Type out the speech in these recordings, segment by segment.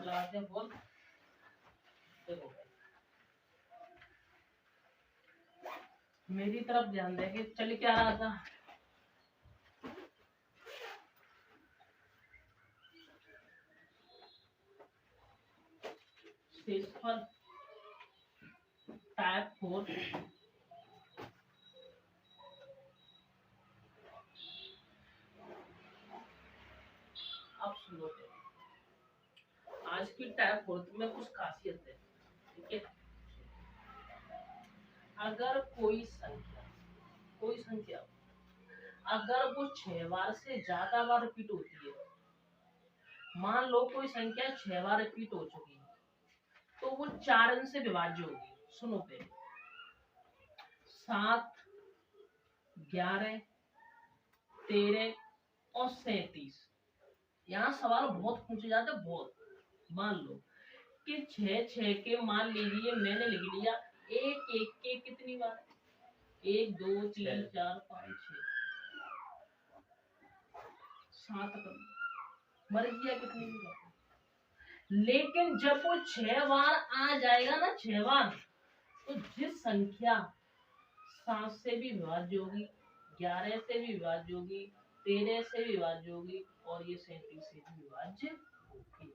लगाते हैं बोल। देखो मेरी तरफ ध्यान देंगे, चल क्या रहा था। शेषफल टाइप 4 अब सुनो, आज की टाइप 4 में कुछ खासियत है, ठीक है। अगर कोई संख्या अगर वो 6 बार से ज्यादा बार रिपीट होती है, मान लो कोई संख्या 6 बार रिपीट हो चुकी है, तो वो 4 अंक से विभाज्य होगी। सुनो पहले, 7, 11, 13 और 37। यहाँ सवाल बहुत पूछे जाते हैं, बहुत। मान लो कि 6 के मान लीजिए मैंने लिख लिया एक के कितनी बार, 1 2 3 4 5 6 7 मर गया कितनी भी बार। लेकिन जब वो 6 बार आ जाएगा ना, 6 बार, तो जिस संख्या 7 से भी विभाज्य होगी, 11 से भी विभाज्य होगी, 13 से भी विभाज्य होगी और ये 37 से भी विभाज्य होगी।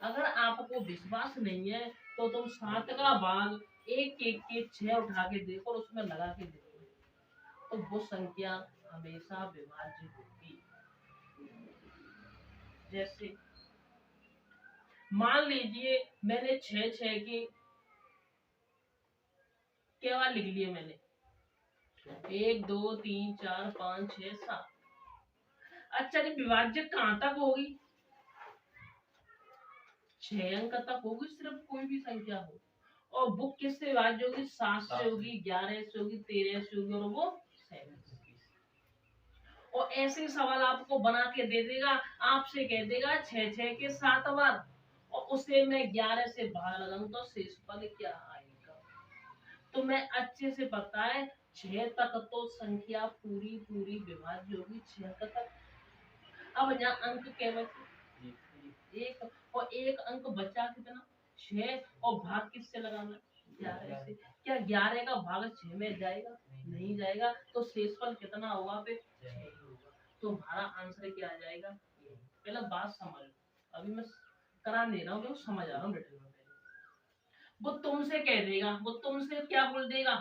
अगर आपको विश्वास नहीं है तो तुम 7 का भाग 1 के 6 उठा के देखो और उसमें लगा के देखो, तो वो संख्या हमेशा विभाज्य होगी। जैसे मान लीजिए मैंने 6 की क्या बार लिख लिए मैंने, 1 2 3 4 5 6 7। अच्छा जी, विभाज्य कहां तक होगी? 6 अंक तक होगी, सिर्फ कोई भी संख्या हो। और वो किससे विभाज्य होगी? 7 से होगी, 11 से होगी, 13 से होगी और वो 37। और ऐसे सवाल आपको बना के दे देगा, आपसे कह देगा 6 के 7 बार, और उसे मैं 11 से भाग लगाऊं तो शेषफल क्या आएगा। तो मैं अच्छे से पता है 6 तक तो संख्या पूरी पूरी विभाज्य होगी, 6 तक। अब यहाँ अंक क्या बचे? एक, और एक अंक बचा कितना? 6, और भाग किससे लगाना? 11 से। क्या 11 का भाग 6 में जाएगा? नहीं जाएगा। तो शेषफल कितना होगा फिर? 6 होगा। तो हमारा आंसर क्या आ जाएगा? पहले बात समझ, अभी मैं करा नहीं रहा हूँ, समझ आ रहा हूँ। वो तुमसे कह देगा, वो तुमसे क्या बोल देगा?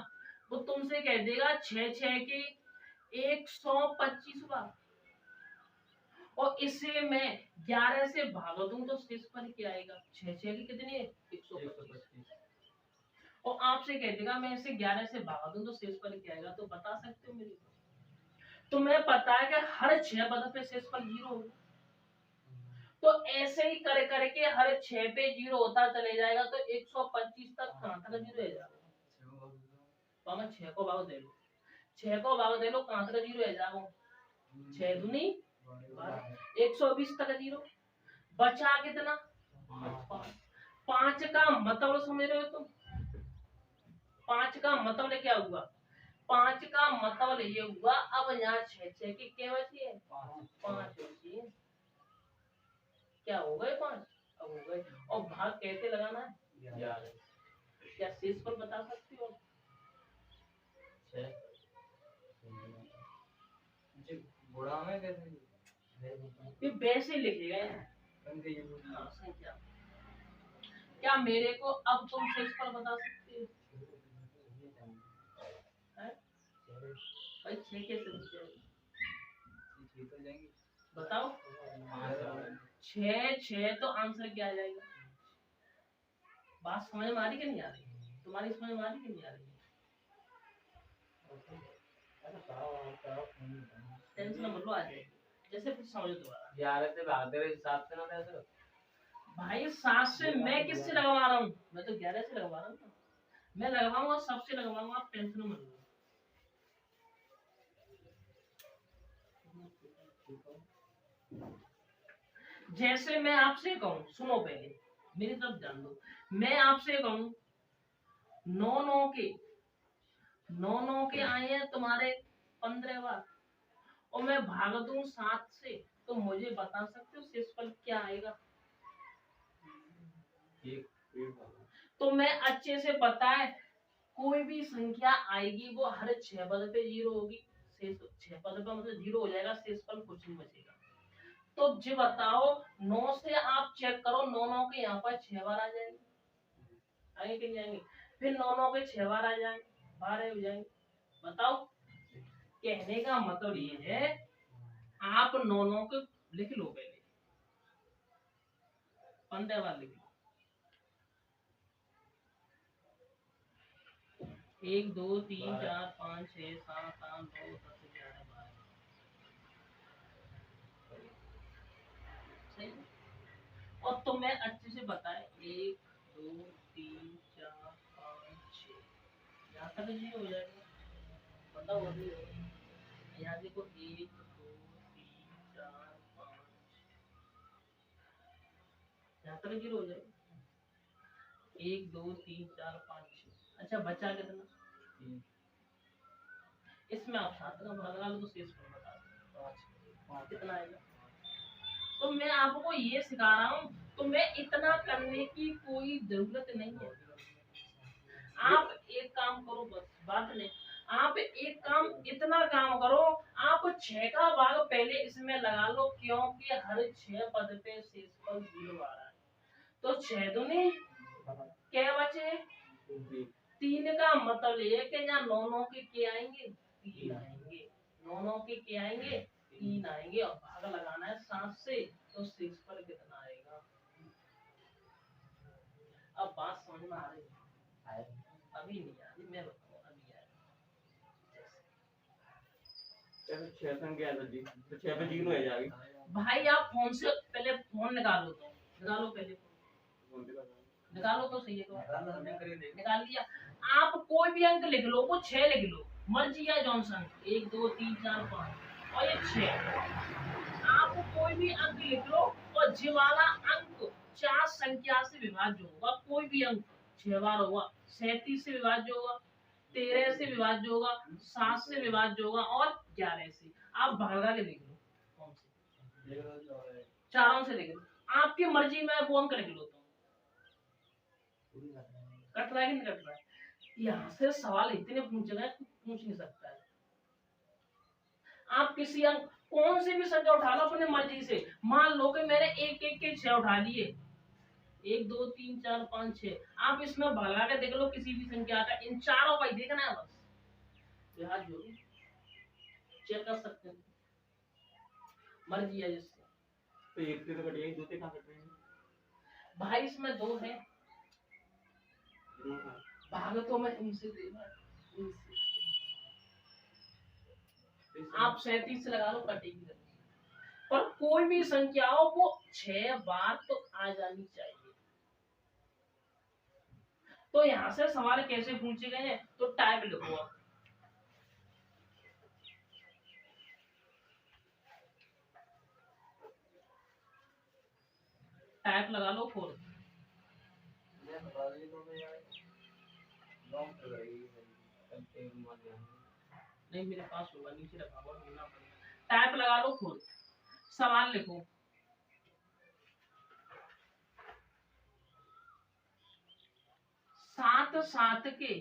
वो तुमसे कह देगा 6 के 125 बार, और इसे मैं 11 से भाग दूं तो शेषफल क्या आएगा? 6 की कितनी है? 125। और आपसे कह देगा मैं इसे 11 से भाग दूं तो शेषफल क्या आएगा। तो बता सकते हो मेरे को? तुम्हें पता है कि हर 6 पद पे शेषफल 0 होगा। तो ऐसे ही करे करके हर 6 पे 0 होता चले जाएगा, तो 125 तक कहां तक 0 है जाएगा? तो हमें 6 को भाग दे लो, 6 को भाग दे लो, कहां तक 0 है जाएगा? 6 दूनी 120 तक 0। बचा कितना? 5 का मतलब समझ रहे हो तुम? 5 का मतलब क्या हुआ? 5 का मतलब ये हुआ, अब यहाँ 6 की क्या बची है? 5 बची है। क्या हो गए? 5 अब हो गए। और भाग कैसे लगाना है? 11। क्या शेषफल बता सकते हो? 6 गुणा में कैसे? ये वैसे लिखेगा संख्या। क्या मेरे को अब तुम शेषफल बता सकते हो? भाई 6 कैसे बताओ? 6 तो आंसर क्या आ जाएगा? बात समझ में आ रही कि नहीं आ रही? तुम्हारी समझ में आ रही कि नहीं आ रही? टेंशन मत लो, आ जाएगी। जैसे कुछ समझो दोबारा। 11 से भाग दे, हिसाब से ना कैसे? भाई 7 से मैं किससे लगवा रहा हूँ? मैं तो 11 से लगवा रहा हूँ। मैं लगवाऊंगा, सबसे लगवाऊंगा, आप टेंशन मत लो। जैसे मैं आपसे कहूँ, सुनो पहले मेरी तरफ ध्यान दो। मैं आपसे कहूँ 9 के आए हैं तुम्हारे 15 बार, और मैं भाग दूं 7 से, तो मुझे बता सकते हो शेषफल क्या आएगा? तो मैं अच्छे से पता है, कोई भी संख्या आएगी वो हर 6 पद पे 0 होगी। शेष 6 पद पे मतलब 0 हो जाएगा, शेषफल कुछ नहीं बचेगा। तो जी बताओ, 9 से आप चेक करो, 9 9 के यहाँ पर 6 बार आ जाएंगे, आगे कहीं जाएंगे, फिर 9 9 के 6 बार आ जाएंगे, 12 हो जाएंगे। बताओ, कहने का मतलब ये है, आप 9 9 के लिख लो, पहले 15 बार लिख लो। 1 2 3 4 5 6 7 8 9 10 11 12 सही। और तुम्हें अच्छे से बताए, 1 2 3 4 5 6, यहाँ तक जी हो जाएगा, बताओ अभी यहाँ देखो, 1 2 3 4 5, यहाँ तक जीरो हो जाएगा, 1 2 3 4 5 6। अच्छा बचा कितना? इसमें आप 7 का भाग लगा लो तो शेष बता दो कितना आएगा। तो मैं आपको ये सिखा रहा हूँ, तुम्हें इतना करने की कोई जरूरत नहीं है। आप एक काम करो, बस बात नहीं, आप एक काम, इतना काम करो, आप 6 का भाग पहले इसमें लगा लो, क्योंकि हर 6 पद पे शेषफल 0 आ रहा है। तो 6 दूनी क्या बचे? 3 का मतलब ये कि यहाँ 9 9 के क्या आएंगे? 3 आएंगे, 9 9 के क्या आएंगे? 3 आएंगे, और भाग लगाना है 7 से, तो शेषफल कितना आएगा? अब बात समझ में आ रही है? अभी नहीं आ रही, मैं बताऊँ अभी आएगा। 6 संख्या है तो 6 पे 0 है जाएगी। भाई आप फोन से पहले फोन निकालो, तो निकालो, पहले निकालो तो सही है, तो निकाल लिया। आप कोई भी अंक लिख लो, वो 6 लिख लो, मर्जी है जॉनसन, 1 2 3 4 5 और ये 6। आप कोई भी अंक लिख लो, और जी वाला अंक 4 संख्या से विभाज्य होगा, कोई भी अंक 6 बार होगा, 37 से विभाज्य होगा, 13 से विभाज्य होगा, 7 से विभाज्य होगा, और 11 से। आप भागा के लिख लो, कौन से चारों से लिख लो, आपकी मर्जी में वो अंक लिख लो। कट रहा है कि नहीं कट रहा है? यहाँ से सवाल इतने पूछ रहे हैं, पूछ नहीं सकता है। आप किसी अंक, कौन से भी संख्या उठा लो अपने मर्जी से, मान लो कि मैंने एक एक के 6 उठा लिए, 1 2 3 4 5 6, आप इसमें भगा के देख लो किसी भी संख्या का, इन चारों का ही देखना है बस, यहाँ जो चेक कर सकते हैं, मर्जी है जिससे। तो एक से तो कटिए, 2 से कहाँ कट रहे हैं भाई? इसमें 2 है, भाग तो मैं इनसे देना, आप 37 से लगा लो, कटेगी, पर कोई भी संख्या हो वो 6 बार तो आ जानी चाहिए। तो यहाँ से सवाल कैसे पूछे गए हैं, तो टाइप लिखो आप, टाइप लगा लो 4। नहीं मेरे पास होगा, नीचे रखा हुआ, टाइप लगा लो 4, सवाल लिखो, सात सात के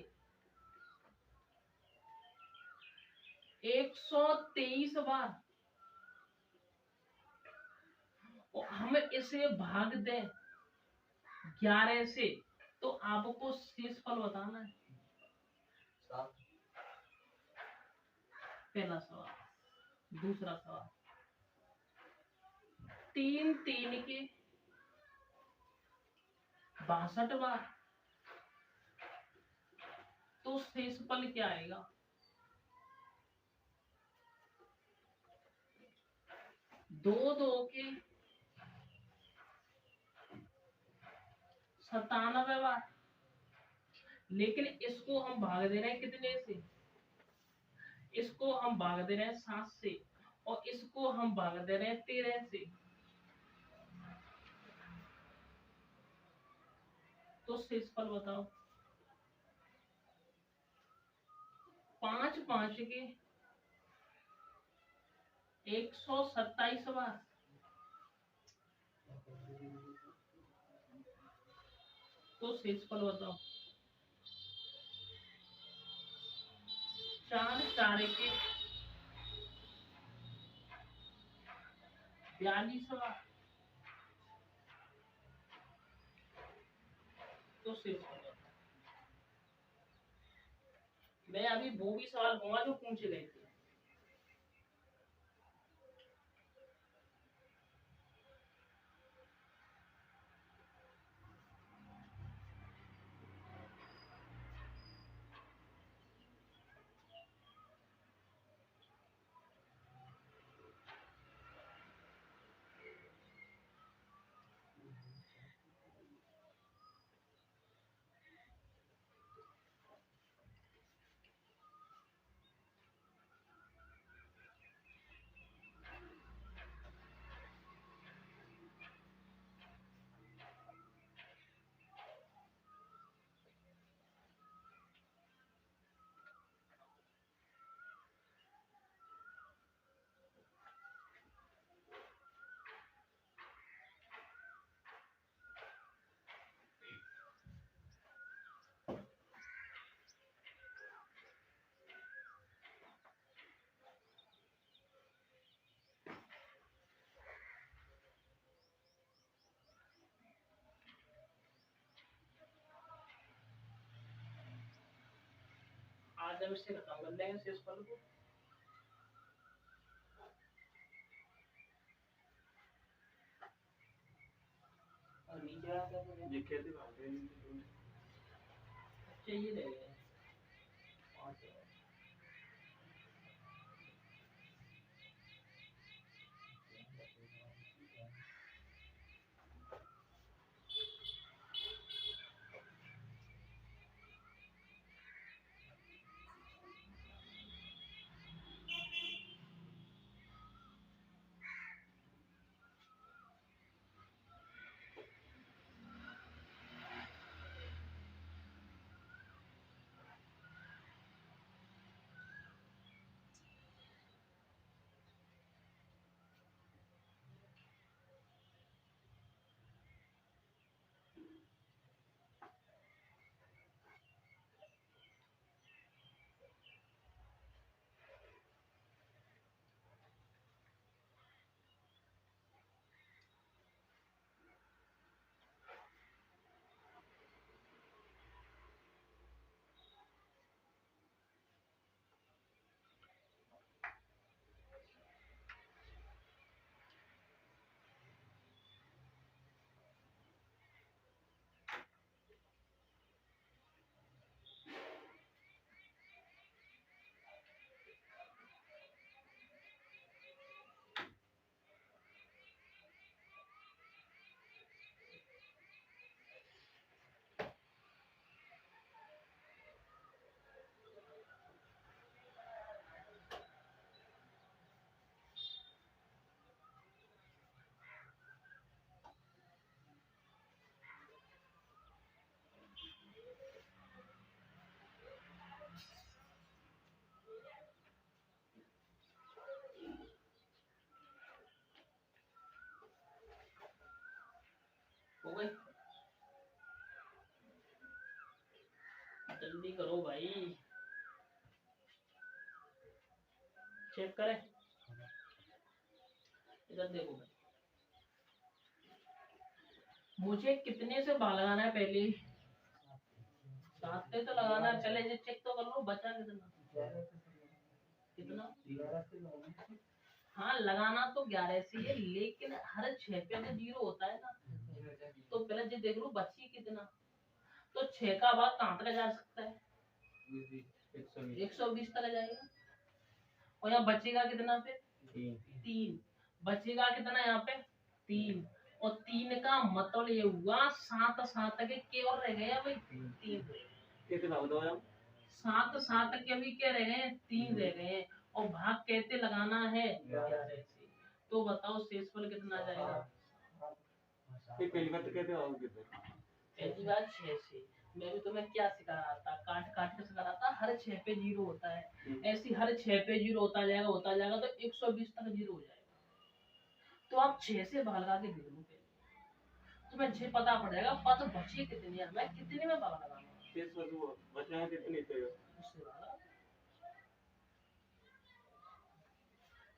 123 बार, और हम इसे भाग दें 11 से, तो आपको शेषफल बताना है। पहला सवाल। दूसरा सवाल, 3 3 के 62 बार, तो शेषफल क्या आएगा? 2 2 के 97 बार, लेकिन इसको हम भाग दे रहे हैं कितने से? इसको हम भाग दे रहे हैं 7 से, और इसको हम भाग दे रहे हैं 13 से, तो शेषफल बताओ। 5 5 के 127 बार, तो शेषफल बताओ। 4 4 के 42वां, तो शेषफल बताओ। मैं अभी वो भी सवाल कहूंगा जो पूछे गए थे। आज हम इससे खत्म कर देंगे शेषफल को। और नीचे आ कर ये खेती भाग रही है। अच्छा ये रह गए 5। हो गए, जल्दी करो भाई, चेक करें। इधर देखो भाई, मुझे कितने से भाग लगाना है पहले? 7 से तो लगाना है पहले, ये चेक तो कर लो बचा कितना। कितना? हाँ लगाना तो 11 से है, लेकिन हर 6 पे तो 0 होता है ना, तो पहले ये देख लो बची कितना। तो 6 का भाग कहाँ तक जा सकता है? 120 तक जाएगा। और यहाँ बचेगा कितना फिर? 3। बचेगा कितना यहाँ पे? 3। और 3 का मतलब ये हुआ 7 7 के और रह गए भाई 3। कितना बताओ? 7 7 के अभी क्या रह गए? 3 रह गए। और भाग कैसे लगाना है? 11 से। तो बताओ शेषफल कितना जाएगा? पहली बात कहते हो पहली बात 6 से। मैं भी तुम्हें क्या सिखा रहा था, काट काट के सिखा रहा था, हर 6 पे 0 होता है। ऐसी हर 6 पे 0 होता जाएगा तो 120 तक 0 हो जाएगा। तो आप 6 से भाग लगा के देख लो। तो तुम्हें अच्छे पता पड़ेगा पद बचे कितने हैं, मैं कितने में भाग लगाऊंगा। बचे हैं कितने थे?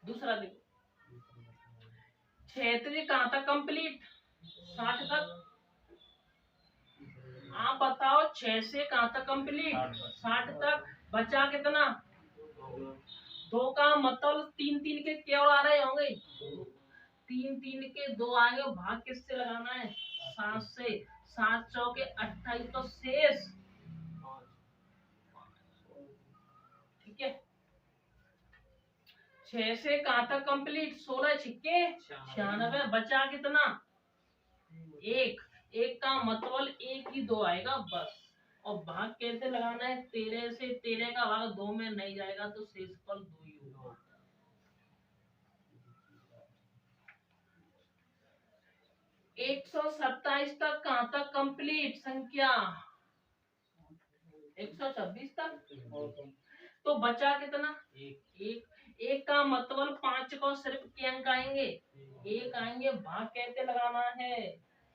दूसरा देखो, 36 कहाँ तक कंप्लीट, 60 तक। आप बताओ 6 से कहाँ तक कंप्लीट, 60 तक। बचा कितना, 2 का मतलब 3 3 के केवल आ रहे होंगे, 3 3 के 2 आएंगे, भाग किससे लगाना है, 7 से। 7 चौके 28 तो शेष, ठीक है। 6 से कहाँ तक कंप्लीट, 16 छिक्के 96, बचा कितना, एक। एक का मतलब एक ही 2 आएगा बस। और भाग कैसे लगाना है, 13 से, 13 का भाग 2 में नहीं जाएगा तो शेषफल 2 ही होगा। 127 तक कहाँ तक कंप्लीट संख्या, 126 तक। तो बचा कितना, एक का मतलब 5 को सिर्फ के अंक आएंगे, एक आएंगे। भाग कैसे लगाना है,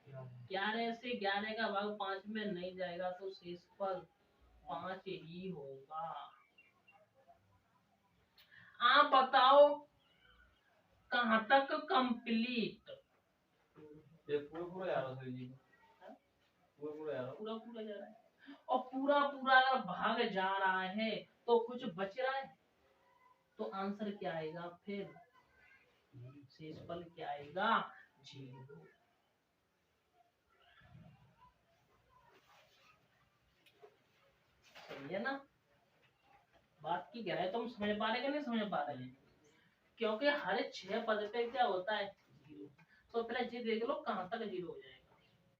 11 से, 11 का भाग 5 में नहीं जाएगा तो शेषफल 5 ही होगा। आप बताओ कहाँ तक कंप्लीट, पूरा जा रहा है, पूरा पूरा जा रहा है। और पूरा पूरा अगर भाग जा रहा है तो कुछ बच रहा है, तो आंसर क्या आएगा फिर, शेषफल क्या आएगा, 0। सही है ना, बात की गहराई तुम समझ पा रहे कि नहीं समझ पा रहे हैं। क्योंकि हर 6 पद पे क्या होता है, 0। तो पहले ये देख लो कहाँ तक 0 हो जाएगा।